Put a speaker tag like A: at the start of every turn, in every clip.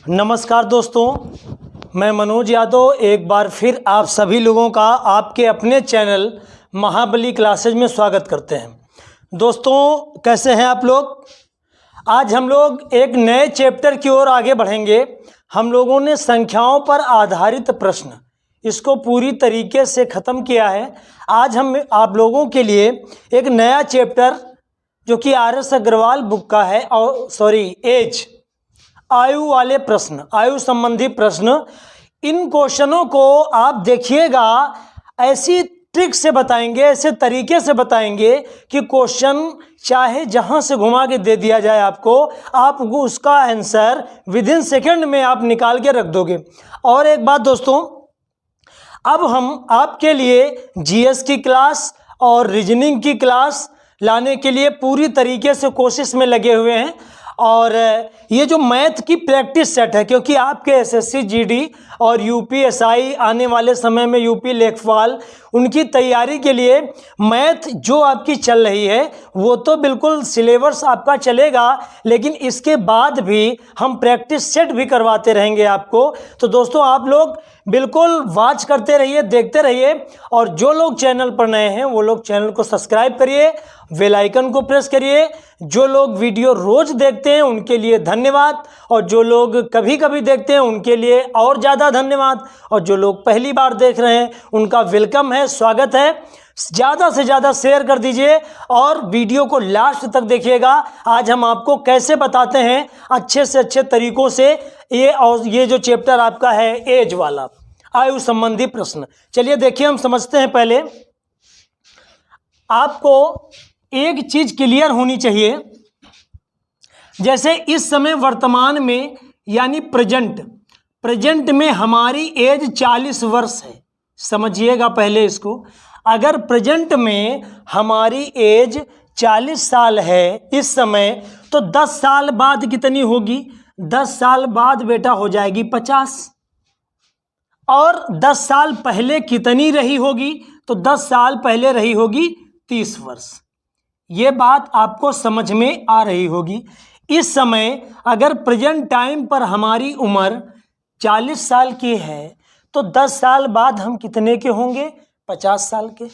A: नमस्कार दोस्तों, मैं मनोज यादव एक बार फिर आप सभी लोगों का आपके अपने चैनल महाबली क्लासेज में स्वागत करते हैं। दोस्तों, कैसे हैं आप लोग? आज हम लोग एक नए चैप्टर की ओर आगे बढ़ेंगे। हम लोगों ने संख्याओं पर आधारित प्रश्न इसको पूरी तरीके से ख़त्म किया है। आज हम आप लोगों के लिए एक नया चैप्टर जो कि RS अग्रवाल बुक का है और एज आयु वाले प्रश्न, आयु संबंधी प्रश्न, इन क्वेश्चनों को आप देखिएगा, ऐसी ट्रिक से बताएंगे, ऐसे तरीके से बताएंगे कि क्वेश्चन चाहे जहां से घुमा के दे दिया जाए आपको, आप उसका आंसर विद इन सेकेंड में आप निकाल के रख दोगे। और एक बात दोस्तों, अब हम आपके लिए GS की क्लास और रीजनिंग की क्लास लाने के लिए पूरी तरीके से कोशिश में लगे हुए हैं। और ये जो मैथ की प्रैक्टिस सेट है, क्योंकि आपके SSC GD और UPSI आने वाले समय में UP लेखपाल, उनकी तैयारी के लिए मैथ जो आपकी चल रही है वो तो बिल्कुल सिलेबस आपका चलेगा, लेकिन इसके बाद भी हम प्रैक्टिस सेट भी करवाते रहेंगे आपको। तो दोस्तों, आप लोग बिल्कुल वॉच करते रहिए, देखते रहिए। और जो लोग चैनल पर नए हैं वो लोग चैनल को सब्सक्राइब करिए, बेल आइकन को प्रेस करिए। जो लोग वीडियो रोज़ देखते हैं उनके लिए धन्यवाद, और जो लोग कभी कभी देखते हैं उनके लिए और ज़्यादा धन्यवाद, और जो लोग पहली बार देख रहे हैं उनका वेलकम है, स्वागत है। ज़्यादा से ज़्यादा शेयर कर दीजिए और वीडियो को लास्ट तक देखिएगा। आज हम आपको कैसे बताते हैं अच्छे से अच्छे तरीक़ों से ये जो चैप्टर आपका है एज वाला, आयु संबंधी प्रश्न। चलिए देखिए, हम समझते हैं। पहले आपको एक चीज़ क्लियर होनी चाहिए, जैसे इस समय वर्तमान में यानी प्रेजेंट में हमारी एज 40 वर्ष है। समझिएगा पहले इसको, अगर प्रेजेंट में हमारी एज 40 साल है इस समय, तो 10 साल बाद कितनी होगी? 10 साल बाद बेटा हो जाएगी 50। और 10 साल पहले कितनी रही होगी? तो 10 साल पहले रही होगी 30 वर्ष। ये बात आपको समझ में आ रही होगी। इस समय अगर प्रेजेंट टाइम पर हमारी उम्र 40 साल की है, तो 10 साल बाद हम कितने के होंगे? 50 साल के।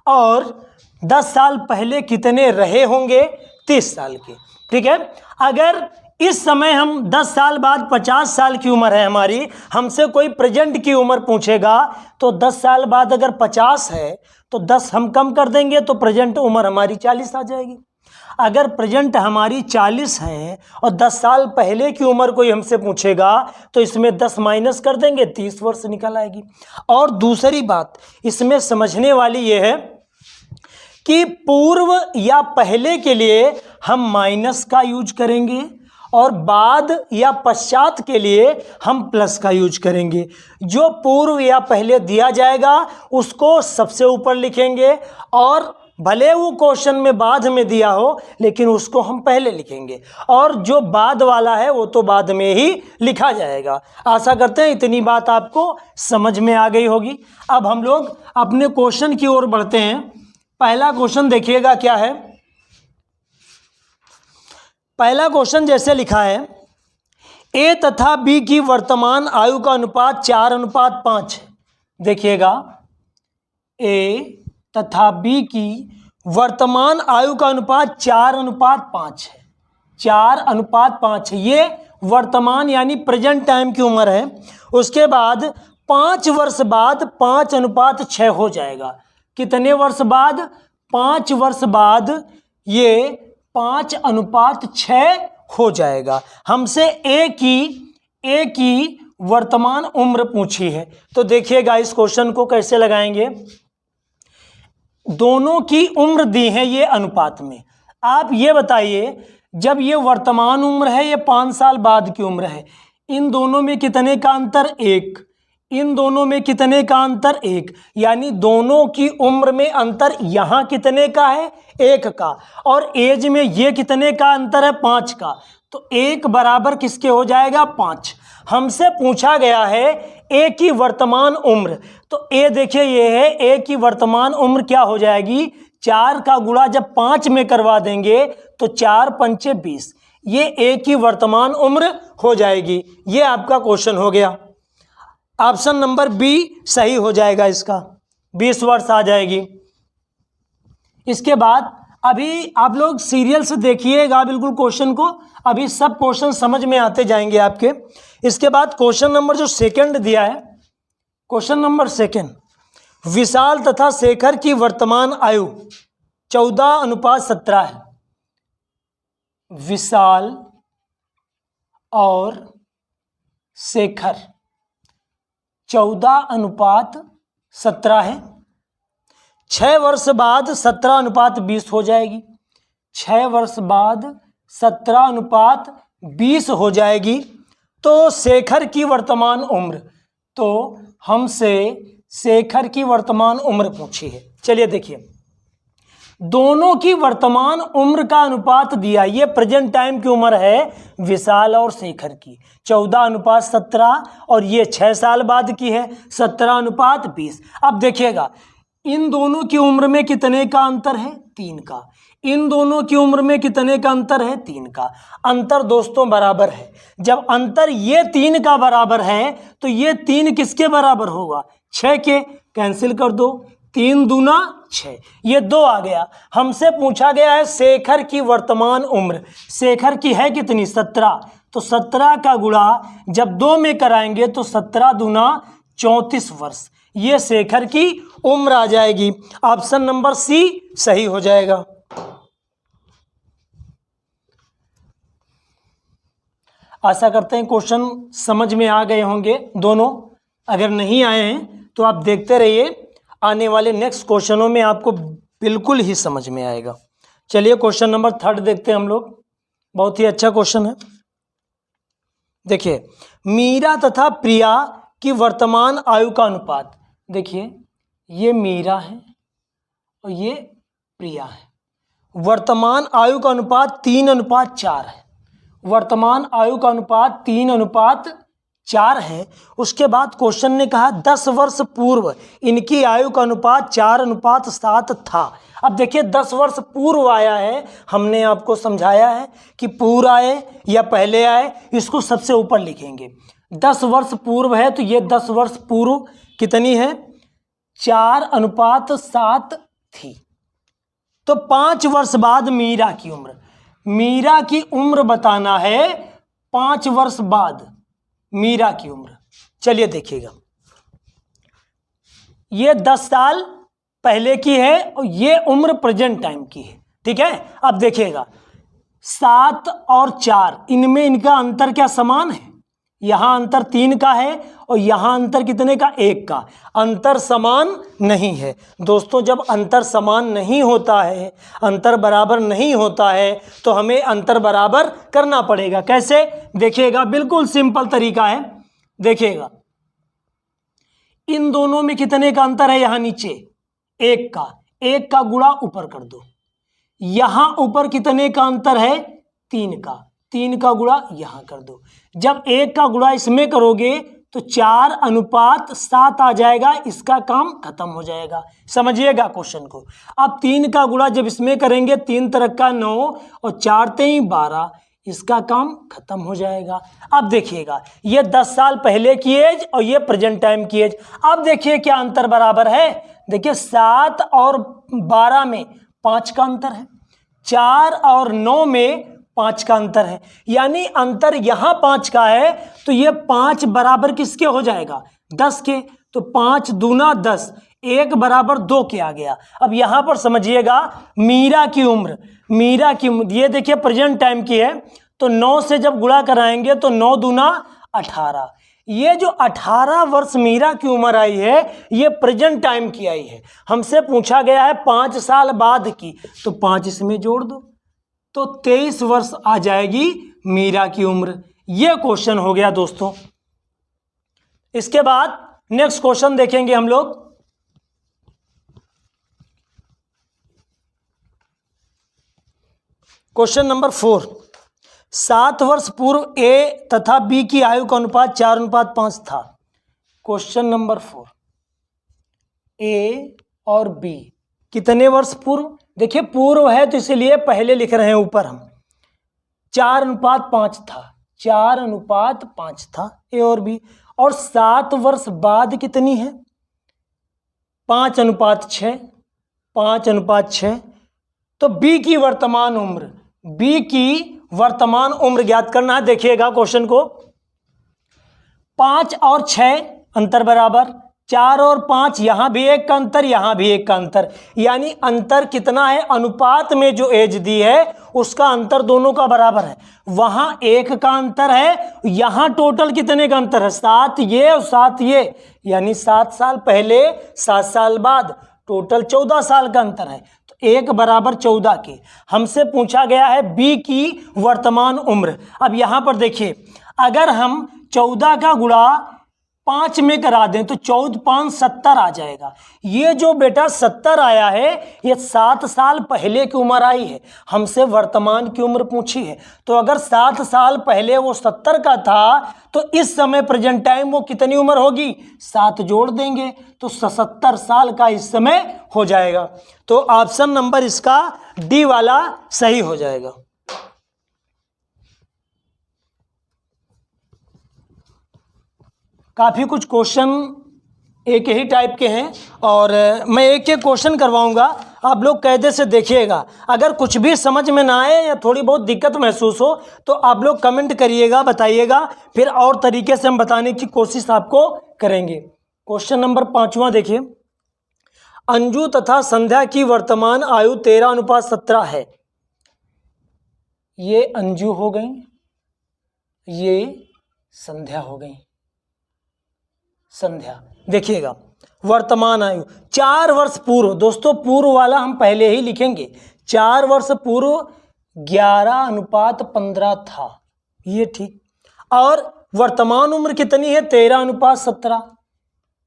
A: और 10 साल पहले कितने रहे होंगे? 30 साल के। ठीक है, अगर इस समय हम 10 साल बाद 50 साल की उम्र है हमारी, हमसे कोई प्रेजेंट की उम्र पूछेगा, तो 10 साल बाद अगर 50 है तो 10 हम कम कर देंगे, तो प्रेजेंट उम्र हमारी 40 आ जाएगी। अगर प्रेजेंट हमारी 40 है और 10 साल पहले की उम्र कोई हमसे पूछेगा, तो इसमें 10 माइनस कर देंगे, 30 वर्ष निकल आएगी। और दूसरी बात इसमें समझने वाली ये है कि पूर्व या पहले के लिए हम माइनस का यूज करेंगे, और बाद या पश्चात के लिए हम प्लस का यूज करेंगे। जो पूर्व या पहले दिया जाएगा उसको सबसे ऊपर लिखेंगे, और भले वो क्वेश्चन में बाद में दिया हो लेकिन उसको हम पहले लिखेंगे, और जो बाद वाला है वो तो बाद में ही लिखा जाएगा। आशा करते हैं इतनी बात आपको समझ में आ गई होगी। अब हम लोग अपने क्वेश्चन की ओर बढ़ते हैं। पहला क्वेश्चन देखिएगा क्या है। पहला क्वेश्चन जैसे लिखा है, A तथा B की वर्तमान आयु का अनुपात 4:5 है। देखिएगा, A तथा B की वर्तमान आयु का अनुपात 4:5 है। 4:5 है, ये वर्तमान यानी प्रेजेंट टाइम की उम्र है। उसके बाद 5 वर्ष बाद 5:6 हो जाएगा। कितने वर्ष बाद? 5 वर्ष बाद ये 5:6 हो जाएगा। हमसे A की वर्तमान उम्र पूछी है, तो देखिएगा इस क्वेश्चन को कैसे लगाएंगे। दोनों की उम्र दी है ये अनुपात में। आप ये बताइए, जब ये वर्तमान उम्र है, ये 5 साल बाद की उम्र है, इन दोनों में कितने का अंतर? 1। इन दोनों में कितने का अंतर? 1। यानी दोनों की उम्र में अंतर यहाँ कितने का है? 1 का। और एज में ये कितने का अंतर है? 5 का। तो 1 बराबर किसके हो जाएगा? 5। हमसे पूछा गया है ए की वर्तमान उम्र, तो ए देखिए ये है, ए की वर्तमान उम्र क्या हो जाएगी? 4 का गुणा जब 5 में करवा देंगे तो 4 पंचे 20, ये ए की वर्तमान उम्र हो जाएगी। ये आपका क्वेश्चन हो गया। ऑप्शन नंबर बी सही हो जाएगा, इसका 20 वर्ष आ जाएगी। इसके बाद अभी आप लोग सीरियल से देखिएगा बिल्कुल क्वेश्चन को, अभी सब क्वेश्चन समझ में आते जाएंगे आपके। इसके बाद क्वेश्चन नंबर जो सेकंड दिया है, क्वेश्चन नंबर सेकंड, विशाल तथा शेखर की वर्तमान आयु 14:17 है। विशाल और शेखर 14:17 है। 6 वर्ष बाद 17:20 हो जाएगी। 6 वर्ष बाद 17:20 हो जाएगी। तो शेखर की वर्तमान उम्र, तो हमसे शेखर की वर्तमान उम्र पूछी है। चलिए देखिए, दोनों की वर्तमान उम्र का अनुपात दिया, ये प्रेजेंट टाइम की उम्र है विशाल और शेखर की 14:17 और ये 6 साल बाद की है 17:20। अब देखिएगा इन दोनों की उम्र में कितने का अंतर है? 3 का। इन दोनों की उम्र में कितने का अंतर है? 3 का। अंतर दोस्तों बराबर है। जब अंतर ये 3 का बराबर है तो ये 3 किसके बराबर होगा? 6 के। कैंसिल कर दो, 3 दूना 6, ये 2 आ गया। हमसे पूछा गया है शेखर की वर्तमान उम्र। शेखर की है कितनी? 17। तो 17 का गुणा जब 2 में कराएंगे तो 17 दूना 34 वर्ष, ये शेखर की उम्र आ जाएगी। ऑप्शन नंबर सी सही हो जाएगा। आशा करते हैं क्वेश्चन समझ में आ गए होंगे दोनों। अगर नहीं आए हैं तो आप देखते रहिए, आने वाले नेक्स्ट क्वेश्चनों में आपको बिल्कुल ही समझ में आएगा। चलिए क्वेश्चन नंबर 3 देखते हैं हम लोग। बहुत ही अच्छा क्वेश्चन है। देखिए, मीरा तथा प्रिया की वर्तमान आयु का अनुपात। देखिए, ये मीरा है और ये प्रिया है। वर्तमान आयु का अनुपात 3:4 है। वर्तमान आयु का अनुपात 3:4 है। उसके बाद क्वेश्चन ने कहा 10 वर्ष पूर्व इनकी आयु का अनुपात 4:7 था। अब देखिए 10 वर्ष पूर्व आया है, हमने आपको समझाया है कि पूर्व आए या पहले आए, इसको सबसे ऊपर लिखेंगे। 10 वर्ष पूर्व है तो ये 10 वर्ष पूर्व कितनी है? 4:7 थी। तो 5 वर्ष बाद मीरा की उम्र, मीरा की उम्र बताना है 5 वर्ष बाद मीरा की उम्र। चलिए देखिएगा, ये 10 साल पहले की है और ये उम्र प्रेजेंट टाइम की है। ठीक है, अब देखिएगा 7 और 4 इनमें इनका अंतर क्या समान है? यहां अंतर 3 का है और यहां अंतर कितने का? 1 का। अंतर समान नहीं है दोस्तों। जब अंतर समान नहीं होता है, अंतर बराबर नहीं होता है, तो हमें अंतर बराबर करना पड़ेगा। कैसे? देखिएगा, बिल्कुल सिंपल तरीका है। देखिएगा, इन दोनों में कितने का अंतर है? यहां नीचे 1 का। 1 का गुणा ऊपर कर दो। यहां ऊपर कितने का अंतर है? 3 का। 3 का गुणा यहां कर दो। जब 1 का गुणा इसमें करोगे तो 4:7 आ जाएगा। इसका काम खत्म हो जाएगा। समझिएगा क्वेश्चन को। अब 3 का गुणा जब इसमें करेंगे, 3 तरक का 9 और 4 तेई 12, इसका काम खत्म हो जाएगा। अब देखिएगा, ये 10 साल पहले की एज और ये प्रेजेंट टाइम की एज। अब देखिए क्या अंतर बराबर है। देखिए 7 और 12 में 5 का अंतर है, 4 और 9 में 5 का अंतर है। यानी अंतर यहां 5 का है तो ये 5 बराबर किसके हो जाएगा? 10 के। तो 5 दूना 10, 1 बराबर 2 के आ गया। अब यहां पर समझिएगा मीरा की उम्र, मीरा की उम्र ये देखिए प्रेजेंट टाइम की है, तो 9 से जब गुणा कराएंगे तो 9 दूना 18। ये जो 18 वर्ष मीरा की उम्र आई है, ये प्रेजेंट टाइम की आई है। हमसे पूछा गया है 5 साल बाद की, तो 5 इसमें जोड़ दो तो 23 वर्ष आ जाएगी मीरा की उम्र। ये क्वेश्चन हो गया दोस्तों। इसके बाद नेक्स्ट क्वेश्चन देखेंगे हम लोग। क्वेश्चन नंबर 4, 7 वर्ष पूर्व ए तथा बी की आयु का अनुपात 4:5 था। क्वेश्चन नंबर 4, ए और बी कितने वर्ष पूर्व? देखिए पूर्व है तो इसीलिए पहले लिख रहे हैं ऊपर हम। 4:5 था, 4:5 था ए और बी। और 7 वर्ष बाद कितनी है? 5:6, 5:6। तो बी की वर्तमान उम्र, बी की वर्तमान उम्र ज्ञात करना है। देखिएगा क्वेश्चन को, 5 और 6 अंतर बराबर, 4 और 5 यहां भी एक का अंतर, यहां भी एक का अंतर, यानी अंतर कितना है? अनुपात में जो एज दी है उसका अंतर दोनों का बराबर है। वहां 1 का अंतर है, यहां टोटल कितने का अंतर है? 7 ये और 7 ये, यानी 7 साल पहले 7 साल बाद, टोटल 14 साल का अंतर है। तो 1 बराबर 14 के। हमसे पूछा गया है बी की वर्तमान उम्र। अब यहां पर देखिए, अगर हम 14 का गुणा 5 में करा दें तो 14×5 70 आ जाएगा। ये जो बेटा 70 आया है, ये 7 साल पहले की उम्र आई है। हमसे वर्तमान की उम्र पूछी है, तो अगर 7 साल पहले वो 70 का था तो इस समय प्रेजेंट टाइम वो कितनी उम्र होगी? 7 जोड़ देंगे तो 77 साल का इस समय हो जाएगा। तो ऑप्शन नंबर इसका डी वाला सही हो जाएगा। काफ़ी कुछ क्वेश्चन एक ही टाइप के हैं और मैं एक एक क्वेश्चन करवाऊंगा, आप लोग कायदे से देखिएगा। अगर कुछ भी समझ में ना आए या थोड़ी बहुत दिक्कत महसूस हो तो आप लोग कमेंट करिएगा, बताइएगा, फिर और तरीके से हम बताने की कोशिश आपको करेंगे। क्वेश्चन नंबर 5वां देखिए, अंजू तथा संध्या की वर्तमान आयु 13:17 है। ये अंजू हो गई, ये संध्या हो गई। संध्या देखिएगा, वर्तमान आयु 4 वर्ष पूर्व, दोस्तों पूर्व वाला हम पहले ही लिखेंगे, 4 वर्ष पूर्व 11:15 था, ये ठीक। और वर्तमान उम्र कितनी है? 13:17,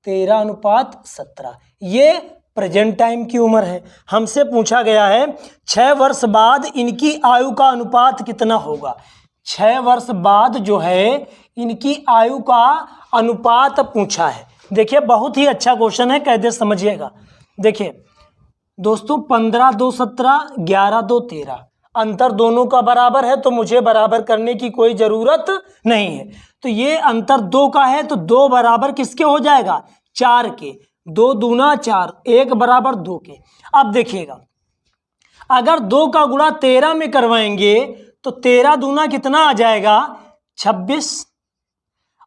A: 13:17, ये प्रेजेंट टाइम की उम्र है। हमसे पूछा गया है 6 वर्ष बाद इनकी आयु का अनुपात कितना होगा। 6 वर्ष बाद जो है इनकी आयु का अनुपात पूछा है। देखिए बहुत ही अच्छा क्वेश्चन है, कैसे समझिएगा। देखिए दोस्तों 15×2 17, 11×2 13, अंतर दोनों का बराबर है तो मुझे बराबर करने की कोई ज़रूरत नहीं है। तो ये अंतर 2 का है तो 2 बराबर किसके हो जाएगा? 4 के। 2 दूना 4, 1 बराबर 2 के। अब देखिएगा, अगर 2 का गुणा 13 में करवाएंगे तो 13 दूना कितना आ जाएगा? 26।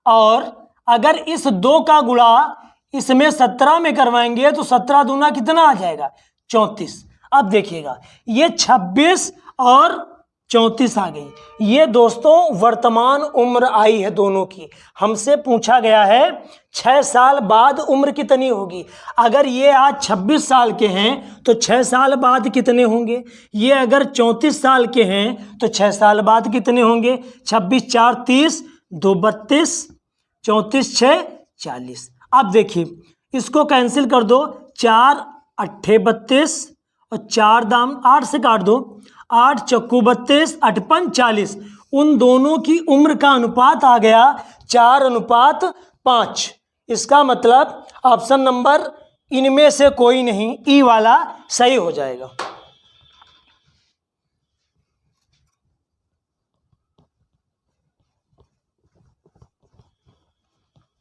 A: और अगर इस 2 का गुणा इसमें 17 में करवाएंगे तो 17 दूना कितना आ जाएगा? 34। अब देखिएगा, ये 26 और 34 आ गई। ये दोस्तों वर्तमान उम्र आई है दोनों की। हमसे पूछा गया है 6 साल बाद उम्र कितनी होगी। अगर ये आज 26 साल के हैं तो 6 साल बाद कितने होंगे? ये अगर 34 साल के हैं तो 6 साल बाद कितने होंगे? 26 4 30, 2 32, 34 6 40। अब देखिए इसको कैंसिल कर दो, 4 8 32 और 4 दाम 8 से काट दो, 8 चक्कू 32, 8 पंच 40। उन दोनों की उम्र का अनुपात आ गया 4:5। इसका मतलब ऑप्शन नंबर इनमें से कोई नहीं, ई वाला सही हो जाएगा।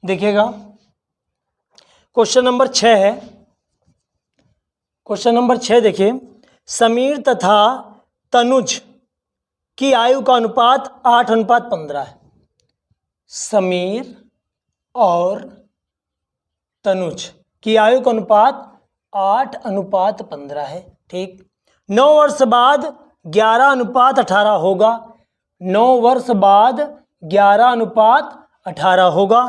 A: देखिएगा क्वेश्चन नंबर 6 है। क्वेश्चन नंबर 6 देखिए, समीर तथा तनुज की आयु का अनुपात 8:15 है। समीर और तनुज की आयु का अनुपात 8:15 है, ठीक। 9 वर्ष बाद 11:18 होगा। 9 वर्ष बाद 11:18 होगा।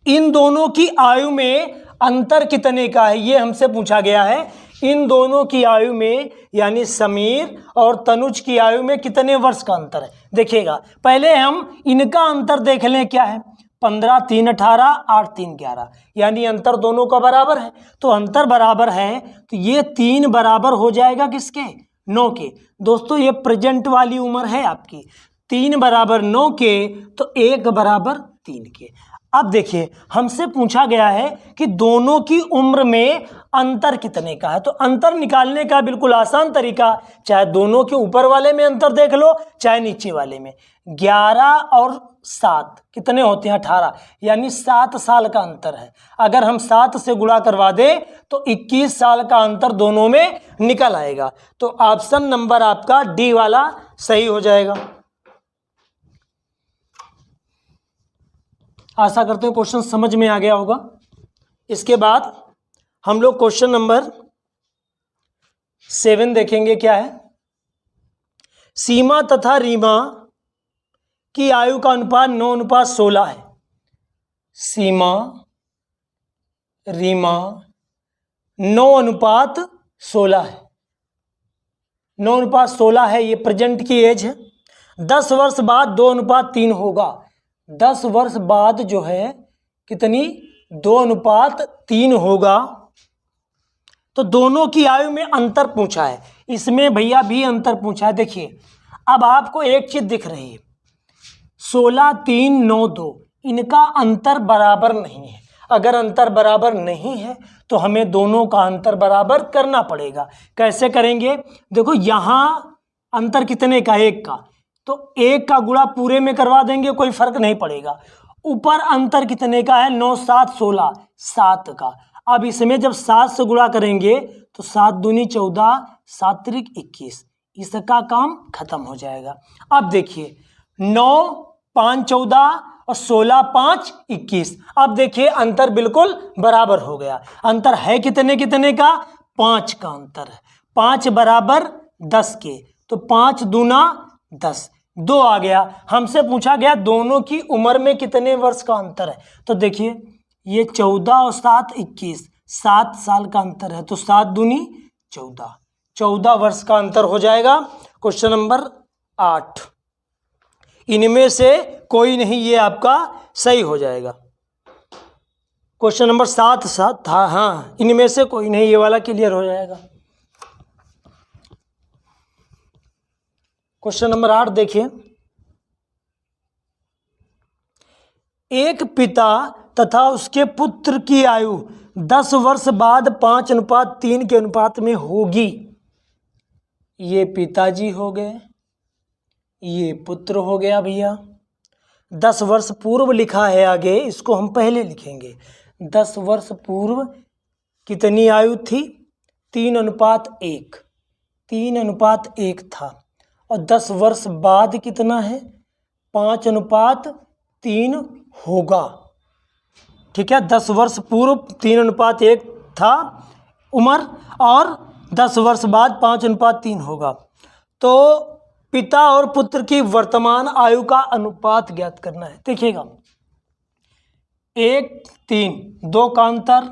A: इन दोनों की आयु में अंतर कितने का है, ये हमसे पूछा गया है। इन दोनों की आयु में यानी समीर और तनुज की आयु में कितने वर्ष का अंतर है। देखिएगा पहले हम इनका अंतर देख लें, क्या है? 15 3 18, 8 3 11, यानी अंतर दोनों का बराबर है। तो अंतर बराबर है तो ये 3 बराबर हो जाएगा किसके? 9 के। दोस्तों ये प्रेजेंट वाली उम्र है आपकी। 3 बराबर 9 के तो 1 बराबर 3 के। अब देखिए हमसे पूछा गया है कि दोनों की उम्र में अंतर कितने का है। तो अंतर निकालने का बिल्कुल आसान तरीका, चाहे दोनों के ऊपर वाले में अंतर देख लो चाहे नीचे वाले में। 11 और 7 कितने होते हैं 18, यानी 7 साल का अंतर है। अगर हम 7 से गुणा करवा दें तो 21 साल का अंतर दोनों में निकल आएगा। तो ऑप्शन नंबर आपका डी वाला सही हो जाएगा। आशा करते हैं क्वेश्चन समझ में आ गया होगा। इसके बाद हम लोग क्वेश्चन नंबर 7 देखेंगे। क्या है? सीमा तथा रीमा की आयु का अनुपात 9:16 है। सीमा रीमा 9:16 है। 9:16 है, ये प्रेजेंट की एज है। 10 वर्ष बाद 2:3 होगा। 10 वर्ष बाद जो है कितनी 2:3 होगा। तो दोनों की आयु में अंतर पूछा है, इसमें भैया भी अंतर पूछा है। देखिए अब आपको एक चीज दिख रही है, 16, 3, 9, 2, इनका अंतर बराबर नहीं है। अगर अंतर बराबर नहीं है तो हमें दोनों का अंतर बराबर करना पड़ेगा। कैसे करेंगे? देखो यहाँ अंतर कितने का 1 का, तो 1 का गुणा पूरे में करवा देंगे, कोई फर्क नहीं पड़ेगा। ऊपर अंतर कितने का है 9, 7, 16, 7 का। अब इसमें जब 7 से गुणा करेंगे तो 7 दूनी 14, 7 त्रिक 21, इसका काम खत्म हो जाएगा। अब देखिए 9, 5, 14 और 16, 5, 21। अब देखिए अंतर बिल्कुल बराबर हो गया। अंतर है कितने कितने का 5 का अंतर है। 5 बराबर 10 के, तो 5 दूना 10, 2 आ गया। हमसे पूछा गया दोनों की उम्र में कितने वर्ष का अंतर है। तो देखिए ये 14 और 7 21, 7 साल का अंतर है। तो 7 दूनी 14, 14 वर्ष का अंतर हो जाएगा। क्वेश्चन नंबर 8, इनमें से कोई नहीं, ये आपका सही हो जाएगा। क्वेश्चन नंबर 7 था, हाँ इनमें से कोई नहीं, ये वाला क्लियर हो जाएगा। क्वेश्चन नंबर 8 देखिए, एक पिता तथा उसके पुत्र की आयु 10 वर्ष बाद 5:3 के अनुपात में होगी। ये पिताजी हो गए, ये पुत्र हो गया भैया। 10 वर्ष पूर्व लिखा है आगे, इसको हम पहले लिखेंगे। 10 वर्ष पूर्व कितनी आयु थी 3:1, 3:1 था। और 10 वर्ष बाद कितना है 5:3 होगा। ठीक है, 10 वर्ष पूर्व 3:1 था उम्र, और 10 वर्ष बाद 5:3 होगा। तो पिता और पुत्र की वर्तमान आयु का अनुपात ज्ञात करना है। देखिएगा 1, 3, 2 का अंतर,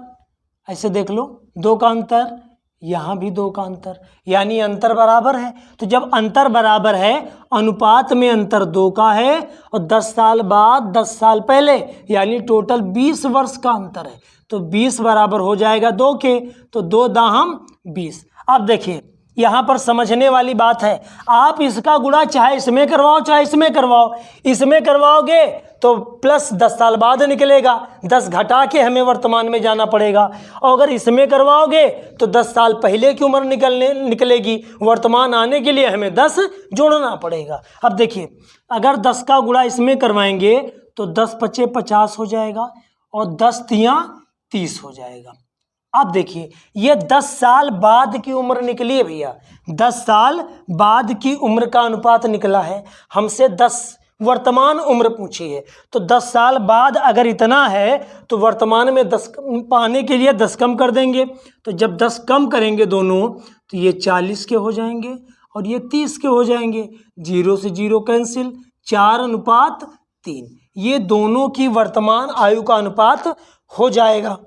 A: ऐसे देख लो 2 का अंतर, यहाँ भी 2 का अंतर, यानी अंतर बराबर है। तो जब अंतर बराबर है, अनुपात में अंतर 2 का है, और 10 साल बाद 10 साल पहले, यानी टोटल 20 वर्ष का अंतर है। तो 20 बराबर हो जाएगा 2 के, तो 2 दाहम 20। अब देखिए यहाँ पर समझने वाली बात है, आप इसका गुणा चाहे इसमें करवाओ चाहे इसमें करवाओ। इसमें करवाओगे तो प्लस 10 साल बाद निकलेगा, 10 घटा के हमें वर्तमान में जाना पड़ेगा। और अगर इसमें करवाओगे तो 10 साल पहले की उम्र निकलेगी, वर्तमान आने के लिए हमें 10 जोड़ना पड़ेगा। अब देखिए अगर 10 का गुणा इसमें करवाएंगे तो 10 पचे 50 हो जाएगा, और 10 तियाँ 30 हो जाएगा। अब देखिए ये 10 साल बाद की उम्र निकली है भैया, 10 साल बाद की उम्र का अनुपात निकला है। हमसे 10 वर्तमान उम्र पूछी है, तो 10 साल बाद अगर इतना है तो वर्तमान में 10 पाने के लिए 10 कम कर देंगे। तो जब 10 कम करेंगे दोनों, तो ये 40 के हो जाएंगे और ये 30 के हो जाएंगे। 0 से 0 कैंसिल, 4:3, ये दोनों की वर्तमान आयु का अनुपात हो जाएगा।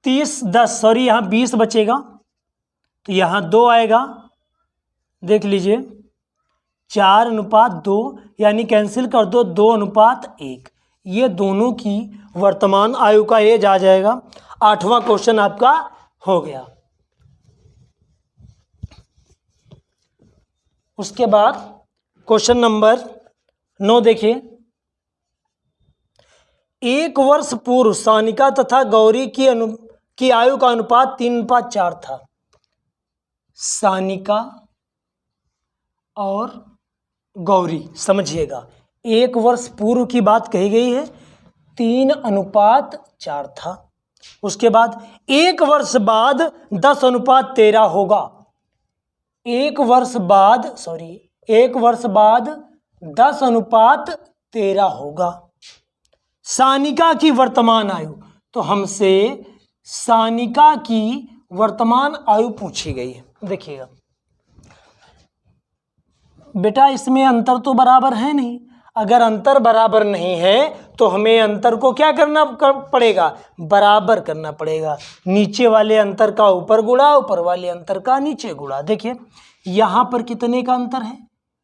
A: 30, 10, सॉरी यहाँ 20 बचेगा, तो यहाँ 2 आएगा। देख लीजिए 4:2, यानी कैंसिल कर दो 2:1। ये दोनों की वर्तमान आयु का एज आ जाएगा। 8वां क्वेश्चन आपका हो गया। उसके बाद क्वेश्चन नंबर 9 देखिए। 1 वर्ष पूर्व सानिका तथा गौरी की आयु का अनुपात 3:4 था। सानिका और गौरी, समझिएगा 1 वर्ष पूर्व की बात कही गई है, 3:4 था। उसके बाद 1 वर्ष बाद 10:13 होगा। 1 वर्ष बाद 10:13 होगा। सानिका की वर्तमान आयु, तो हमसे सानिका की वर्तमान आयु पूछी गई है। देखिएगा बेटा, इसमें अंतर तो बराबर है नहीं। अगर अंतर बराबर नहीं है तो हमें अंतर को क्या करना पड़ेगा? बराबर करना पड़ेगा। नीचे वाले अंतर का ऊपर गुणा, ऊपर वाले अंतर का नीचे गुणा। देखिए यहाँ पर कितने का अंतर है?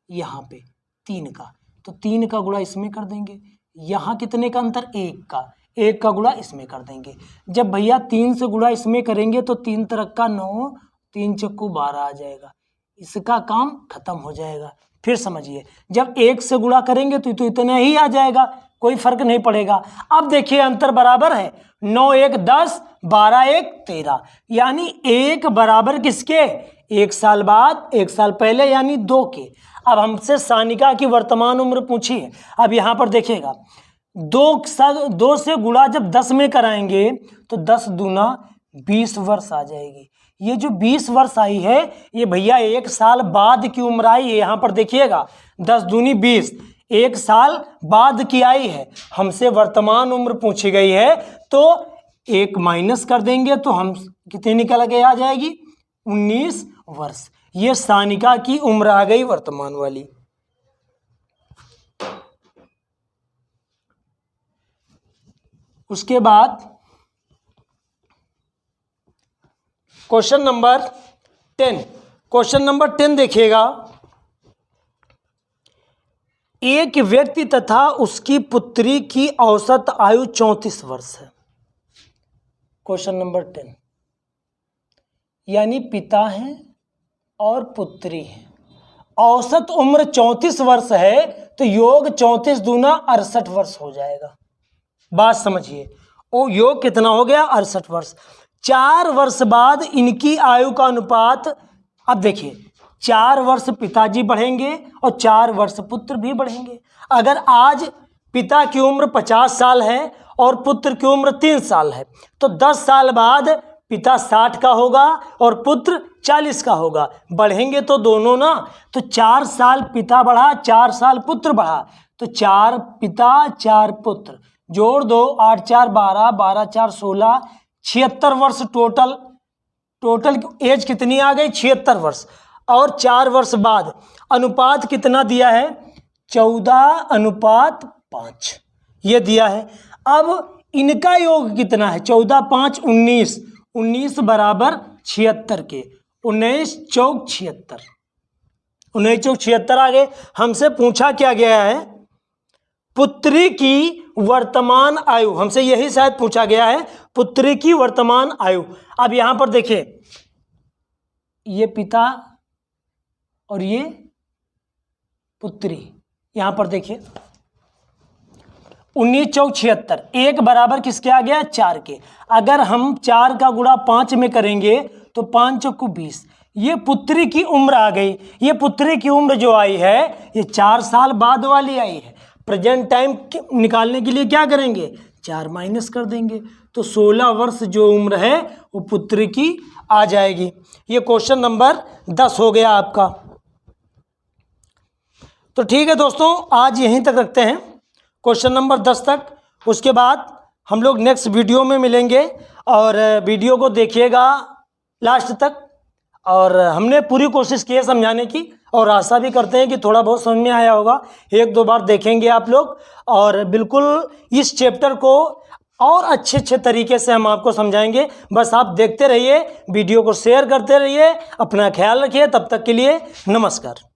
A: यहाँ पे 3 का, तो 3 का गुणा इसमें कर देंगे। यहाँ कितने का अंतर? 1 का, 1 का गुणा इसमें कर देंगे। जब भैया 3 से गुणा इसमें करेंगे तो 3 त्रिक का 9, 3 चक्कू 12 आ जाएगा। इसका काम खत्म हो जाएगा। फिर समझिए, जब 1 से गुणा करेंगे तो इतना ही आ जाएगा, कोई फर्क नहीं पड़ेगा। अब देखिए अंतर बराबर है, 9 1 10, 12 1 13, यानी 1 बराबर किसके? 1 साल बाद, 1 साल पहले, यानी 2 के। अब हमसे सानिका की वर्तमान उम्र पूछी है। अब यहाँ पर देखिएगा 2 से गुणा जब 10 में कराएंगे तो 10 दूना 20 वर्ष आ जाएगी। ये जो 20 वर्ष आई है ये भैया 1 साल बाद की उम्र आई है। यहाँ पर देखिएगा 10 दूनी 20, 1 साल बाद की आई है। हमसे वर्तमान उम्र पूछी गई है तो 1 माइनस कर देंगे तो हम कितनी निकल के आ जाएगी? 19 वर्ष। ये सानिका की उम्र आ गई वर्तमान वाली। उसके बाद क्वेश्चन नंबर 10 देखिएगा। एक व्यक्ति तथा उसकी पुत्री की औसत आयु 34 वर्ष है। क्वेश्चन नंबर 10, यानी पिता हैं और पुत्री है, औसत उम्र 34 वर्ष है, तो योग 34 दूना 68 वर्ष हो जाएगा। बात समझिए, वो योग कितना हो गया? 68 वर्ष। 4 वर्ष बाद इनकी आयु का अनुपात, अब देखिए 4 वर्ष पिताजी बढ़ेंगे और 4 वर्ष पुत्र भी बढ़ेंगे। अगर आज पिता की उम्र 50 साल है और पुत्र की उम्र 3 साल है तो 10 साल बाद पिता 60 का होगा और पुत्र 40 का होगा। बढ़ेंगे तो दोनों ना, तो 4 साल पिता बढ़ा, 4 साल पुत्र बढ़ा, तो 4 पिता 4 पुत्र, जोड़ दो, 8 4 12, 12 4 16, 76 वर्ष टोटल एज कितनी आ गई? 76 वर्ष। और 4 वर्ष बाद अनुपात कितना दिया है? 14:5 ये दिया है। अब इनका योग कितना है? 14 5 19, 19 बराबर 76 के, 19 चौक 76, 19 चौक 76 आ गए। हमसे पूछा क्या गया है? पुत्री की वर्तमान आयु, हमसे यही शायद पूछा गया है, पुत्री की वर्तमान आयु। अब यहां पर देखिए, ये पिता और ये पुत्री, यहां पर देखिए 19 चौक 76, 1 बराबर किसके आ गया? 4 के। अगर हम 4 का गुणा 5 में करेंगे तो 5 चौक 20, ये पुत्री की उम्र आ गई। ये पुत्री की उम्र जो आई है ये 4 साल बाद वाली आई है। प्रेजेंट टाइम निकालने के लिए क्या करेंगे? 4 माइनस कर देंगे, तो 16 वर्ष जो उम्र है वो पुत्री की आ जाएगी। ये क्वेश्चन नंबर 10 हो गया आपका। तो ठीक है दोस्तों, आज यहीं तक रखते हैं, क्वेश्चन नंबर 10 तक। उसके बाद हम लोग नेक्स्ट वीडियो में मिलेंगे और वीडियो को देखिएगा लास्ट तक। और हमने पूरी कोशिश की है समझाने की और आशा भी करते हैं कि थोड़ा बहुत समझ में आया होगा। 1-2 बार देखेंगे आप लोग और बिल्कुल इस चैप्टर को और अच्छे तरीके से हम आपको समझाएंगे। बस आप देखते रहिए, वीडियो को शेयर करते रहिए, अपना ख्याल रखिए। तब तक के लिए नमस्कार।